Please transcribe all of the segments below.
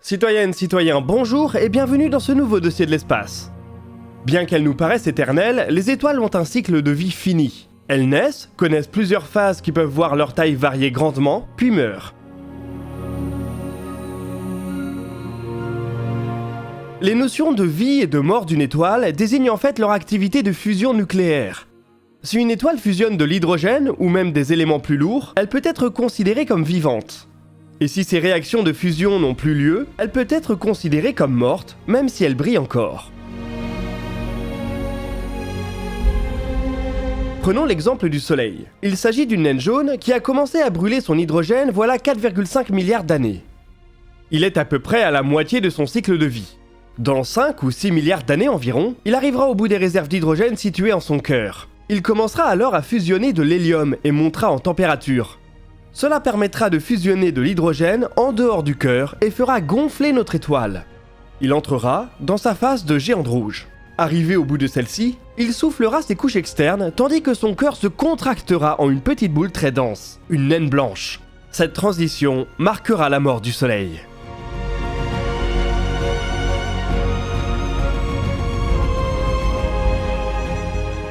Citoyennes, citoyens, bonjour et bienvenue dans ce nouveau dossier de l'espace. Bien qu'elles nous paraissent éternelles, les étoiles ont un cycle de vie fini. Elles naissent, connaissent plusieurs phases qui peuvent voir leur taille varier grandement, puis meurent. Les notions de vie et de mort d'une étoile désignent en fait leur activité de fusion nucléaire. Si une étoile fusionne de l'hydrogène ou même des éléments plus lourds, elle peut être considérée comme vivante. Et si ces réactions de fusion n'ont plus lieu, elle peut être considérée comme morte, même si elle brille encore. Prenons l'exemple du Soleil. Il s'agit d'une naine jaune qui a commencé à brûler son hydrogène voilà 4,5 milliards d'années. Il est à peu près à la moitié de son cycle de vie. Dans 5 ou 6 milliards d'années environ, il arrivera au bout des réserves d'hydrogène situées en son cœur. Il commencera alors à fusionner de l'hélium et montera en température. Cela permettra de fusionner de l'hydrogène en dehors du cœur et fera gonfler notre étoile. Il entrera dans sa phase de géante rouge. Arrivé au bout de celle-ci, il soufflera ses couches externes tandis que son cœur se contractera en une petite boule très dense, une naine blanche. Cette transition marquera la mort du Soleil.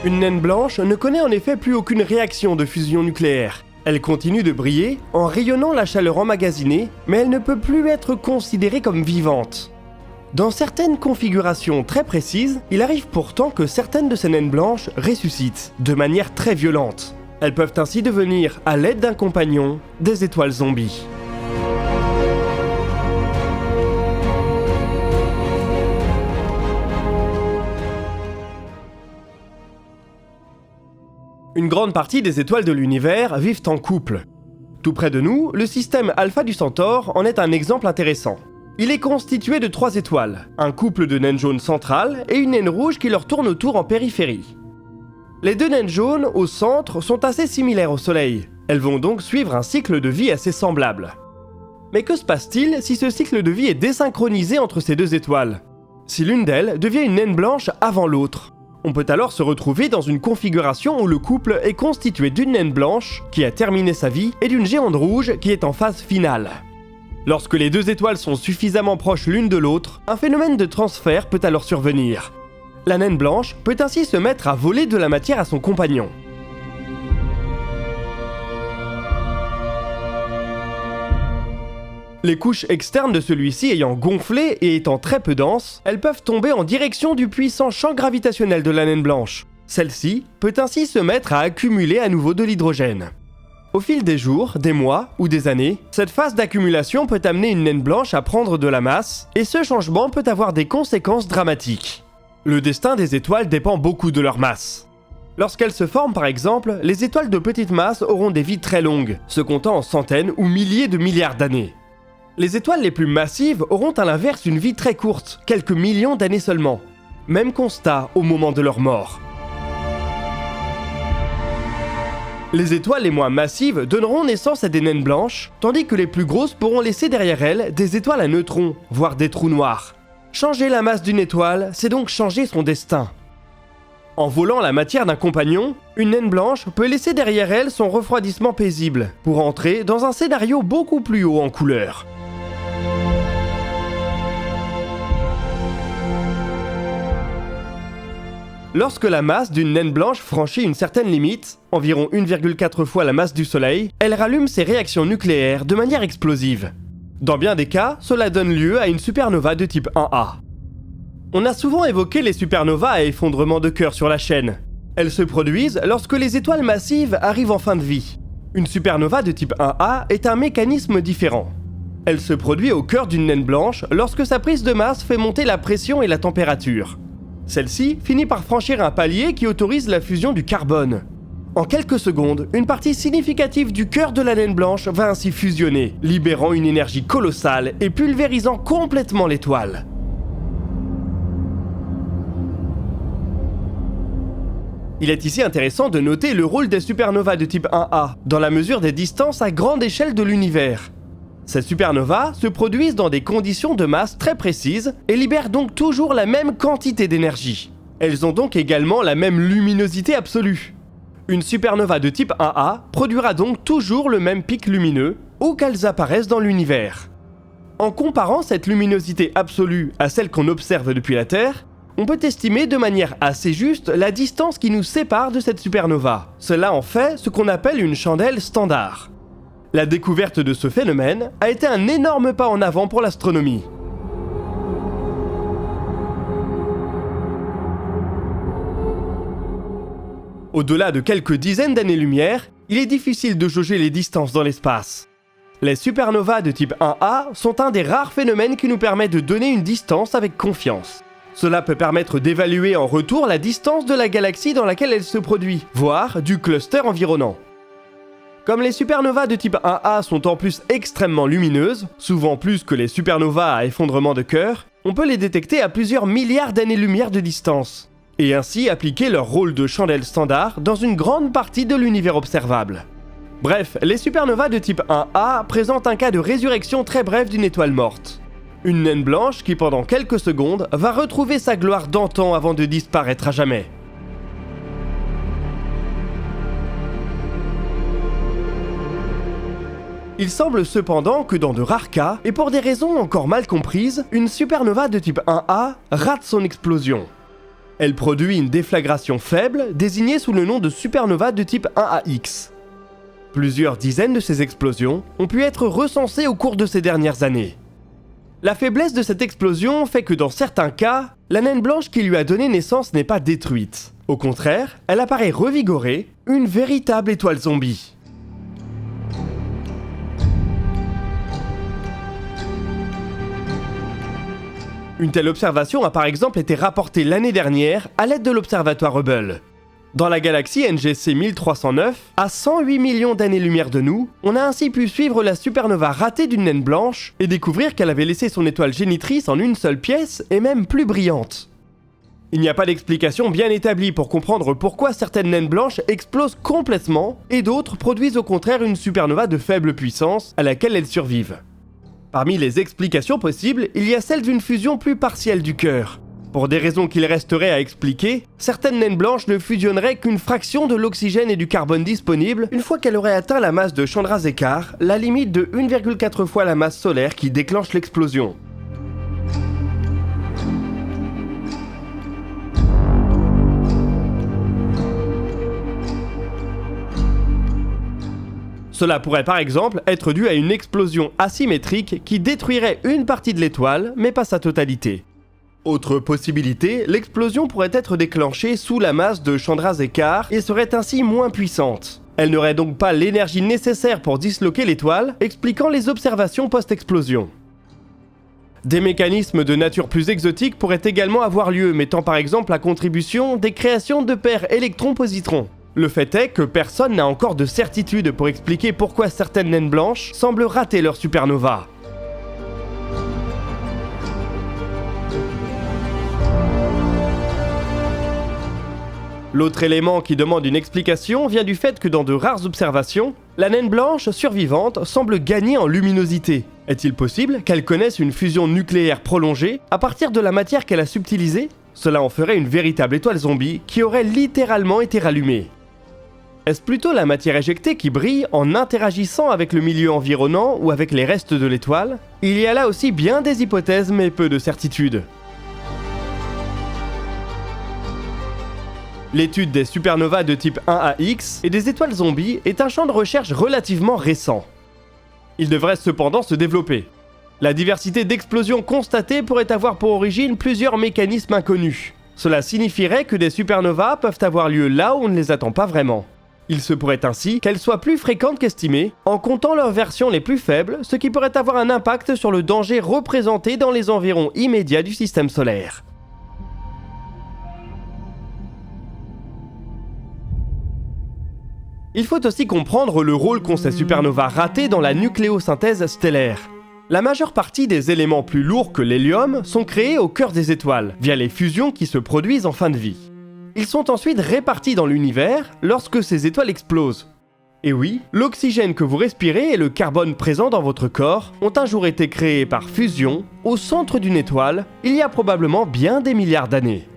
Une naine blanche ne connaît en effet plus aucune réaction de fusion nucléaire. Elle continue de briller en rayonnant la chaleur emmagasinée, mais elle ne peut plus être considérée comme vivante. Dans certaines configurations très précises, il arrive pourtant que certaines de ces naines blanches ressuscitent, de manière très violente. Elles peuvent ainsi devenir, à l'aide d'un compagnon, des étoiles zombies. Une grande partie des étoiles de l'univers vivent en couple. Tout près de nous, le système Alpha du Centaure en est un exemple intéressant. Il est constitué de 3 étoiles, un couple de naines jaunes centrales et une naine rouge qui leur tourne autour en périphérie. Les 2 naines jaunes, au centre, sont assez similaires au Soleil. Elles vont donc suivre un cycle de vie assez semblable. Mais que se passe-t-il si ce cycle de vie est désynchronisé entre ces 2 étoiles ? Si l'une d'elles devient une naine blanche avant l'autre ? On peut alors se retrouver dans une configuration où le couple est constitué d'une naine blanche, qui a terminé sa vie, et d'une géante rouge qui est en phase finale. Lorsque les 2 étoiles sont suffisamment proches l'une de l'autre, un phénomène de transfert peut alors survenir. La naine blanche peut ainsi se mettre à voler de la matière à son compagnon. Les couches externes de celui-ci ayant gonflé et étant très peu denses, elles peuvent tomber en direction du puissant champ gravitationnel de la naine blanche. Celle-ci peut ainsi se mettre à accumuler à nouveau de l'hydrogène. Au fil des jours, des mois ou des années, cette phase d'accumulation peut amener une naine blanche à prendre de la masse, et ce changement peut avoir des conséquences dramatiques. Le destin des étoiles dépend beaucoup de leur masse. Lorsqu'elles se forment par exemple, les étoiles de petite masse auront des vies très longues, se comptant en centaines ou milliers de milliards d'années. Les étoiles les plus massives auront à l'inverse une vie très courte, quelques millions d'années seulement. Même constat au moment de leur mort. Les étoiles les moins massives donneront naissance à des naines blanches, tandis que les plus grosses pourront laisser derrière elles des étoiles à neutrons, voire des trous noirs. Changer la masse d'une étoile, c'est donc changer son destin. En volant la matière d'un compagnon, une naine blanche peut laisser derrière elle son refroidissement paisible, pour entrer dans un scénario beaucoup plus haut en couleur. Lorsque la masse d'une naine blanche franchit une certaine limite, environ 1,4 fois la masse du Soleil, elle rallume ses réactions nucléaires de manière explosive. Dans bien des cas, cela donne lieu à une supernova de type 1A. On a souvent évoqué les supernovas à effondrement de cœur sur la chaîne. Elles se produisent lorsque les étoiles massives arrivent en fin de vie. Une supernova de type 1A est un mécanisme différent. Elle se produit au cœur d'une naine blanche lorsque sa prise de masse fait monter la pression et la température. Celle-ci finit par franchir un palier qui autorise la fusion du carbone. En quelques secondes, une partie significative du cœur de la naine blanche va ainsi fusionner, libérant une énergie colossale et pulvérisant complètement l'étoile. Il est ici intéressant de noter le rôle des supernovas de type 1A, dans la mesure des distances à grande échelle de l'univers. Ces supernovas se produisent dans des conditions de masse très précises et libèrent donc toujours la même quantité d'énergie. Elles ont donc également la même luminosité absolue. Une supernova de type 1A produira donc toujours le même pic lumineux où qu'elles apparaissent dans l'univers. En comparant cette luminosité absolue à celle qu'on observe depuis la Terre, on peut estimer de manière assez juste la distance qui nous sépare de cette supernova. Cela en fait ce qu'on appelle une chandelle standard. La découverte de ce phénomène a été un énorme pas en avant pour l'astronomie. Au-delà de quelques dizaines d'années-lumière, il est difficile de jauger les distances dans l'espace. Les supernovas de type 1A sont un des rares phénomènes qui nous permet de donner une distance avec confiance. Cela peut permettre d'évaluer en retour la distance de la galaxie dans laquelle elle se produit, voire du cluster environnant. Comme les supernovas de type 1A sont en plus extrêmement lumineuses, souvent plus que les supernovas à effondrement de cœur, on peut les détecter à plusieurs milliards d'années-lumière de distance, et ainsi appliquer leur rôle de chandelle standard dans une grande partie de l'univers observable. Bref, les supernovas de type 1A présentent un cas de résurrection très bref d'une étoile morte. Une naine blanche qui pendant quelques secondes va retrouver sa gloire d'antan avant de disparaître à jamais. Il semble cependant que dans de rares cas, et pour des raisons encore mal comprises, une supernova de type 1A rate son explosion. Elle produit une déflagration faible, désignée sous le nom de supernova de type 1AX. Plusieurs dizaines de ces explosions ont pu être recensées au cours de ces dernières années. La faiblesse de cette explosion fait que dans certains cas, la naine blanche qui lui a donné naissance n'est pas détruite. Au contraire, elle apparaît revigorée, une véritable étoile zombie. Une telle observation a par exemple été rapportée l'année dernière à l'aide de l'observatoire Hubble. Dans la galaxie NGC 1309, à 108 millions d'années-lumière de nous, on a ainsi pu suivre la supernova ratée d'une naine blanche et découvrir qu'elle avait laissé son étoile génitrice en une seule pièce et même plus brillante. Il n'y a pas d'explication bien établie pour comprendre pourquoi certaines naines blanches explosent complètement et d'autres produisent au contraire une supernova de faible puissance à laquelle elles survivent. Parmi les explications possibles, il y a celle d'une fusion plus partielle du cœur. Pour des raisons qu'il resterait à expliquer, certaines naines blanches ne fusionneraient qu'une fraction de l'oxygène et du carbone disponible une fois qu'elle aurait atteint la masse de Chandrasekhar, la limite de 1,4 fois la masse solaire qui déclenche l'explosion. Cela pourrait par exemple être dû à une explosion asymétrique qui détruirait une partie de l'étoile, mais pas sa totalité. Autre possibilité, l'explosion pourrait être déclenchée sous la masse de Chandrasekhar et serait ainsi moins puissante. Elle n'aurait donc pas l'énergie nécessaire pour disloquer l'étoile, expliquant les observations post-explosion. Des mécanismes de nature plus exotique pourraient également avoir lieu, mettant par exemple à contribution des créations de paires électrons-positrons. Le fait est que personne n'a encore de certitude pour expliquer pourquoi certaines naines blanches semblent rater leur supernova. L'autre élément qui demande une explication vient du fait que dans de rares observations, la naine blanche survivante semble gagner en luminosité. Est-il possible qu'elle connaisse une fusion nucléaire prolongée à partir de la matière qu'elle a subtilisée ? Cela en ferait une véritable étoile zombie qui aurait littéralement été rallumée. Est-ce plutôt la matière éjectée qui brille en interagissant avec le milieu environnant ou avec les restes de l'étoile ? Il y a là aussi bien des hypothèses mais peu de certitudes. L'étude des supernovas de type 1AX et des étoiles zombies est un champ de recherche relativement récent. Il devrait cependant se développer. La diversité d'explosions constatées pourrait avoir pour origine plusieurs mécanismes inconnus. Cela signifierait que des supernovas peuvent avoir lieu là où on ne les attend pas vraiment. Il se pourrait ainsi qu'elles soient plus fréquentes qu'estimées, en comptant leurs versions les plus faibles, ce qui pourrait avoir un impact sur le danger représenté dans les environs immédiats du système solaire. Il faut aussi comprendre le rôle qu'ont ces supernovas ratées dans la nucléosynthèse stellaire. La majeure partie des éléments plus lourds que l'hélium sont créés au cœur des étoiles, via les fusions qui se produisent en fin de vie. Ils sont ensuite répartis dans l'univers lorsque ces étoiles explosent. Et oui, l'oxygène que vous respirez et le carbone présent dans votre corps ont un jour été créés par fusion au centre d'une étoile, il y a probablement bien des milliards d'années.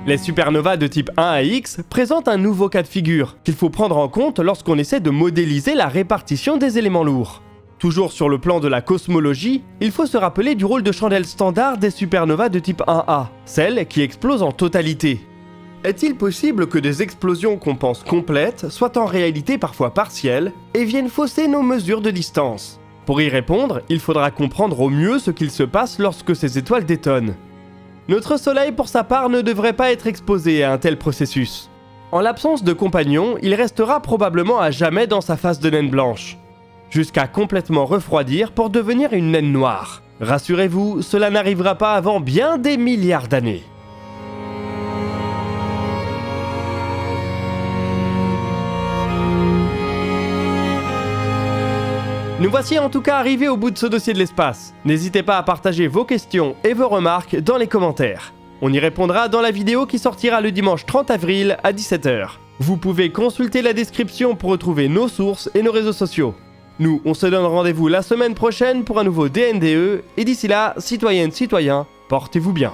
Les supernovas de type 1 à X présentent un nouveau cas de figure qu'il faut prendre en compte lorsqu'on essaie de modéliser la répartition des éléments lourds. Toujours sur le plan de la cosmologie, il faut se rappeler du rôle de chandelle standard des supernovas de type 1A, celles qui explosent en totalité. Est-il possible que des explosions qu'on pense complètes soient en réalité parfois partielles et viennent fausser nos mesures de distance? Pour y répondre, il faudra comprendre au mieux ce qu'il se passe lorsque ces étoiles détonnent. Notre Soleil, pour sa part, ne devrait pas être exposé à un tel processus. En l'absence de compagnons, il restera probablement à jamais dans sa phase de naine blanche, jusqu'à complètement refroidir pour devenir une naine noire. Rassurez-vous, cela n'arrivera pas avant bien des milliards d'années. Nous voici en tout cas arrivés au bout de ce dossier de l'espace. N'hésitez pas à partager vos questions et vos remarques dans les commentaires. On y répondra dans la vidéo qui sortira le dimanche 30 avril à 17 h. Vous pouvez consulter la description pour retrouver nos sources et nos réseaux sociaux. Nous, on se donne rendez-vous la semaine prochaine pour un nouveau DNDE, et d'ici là, citoyennes, citoyens, portez-vous bien.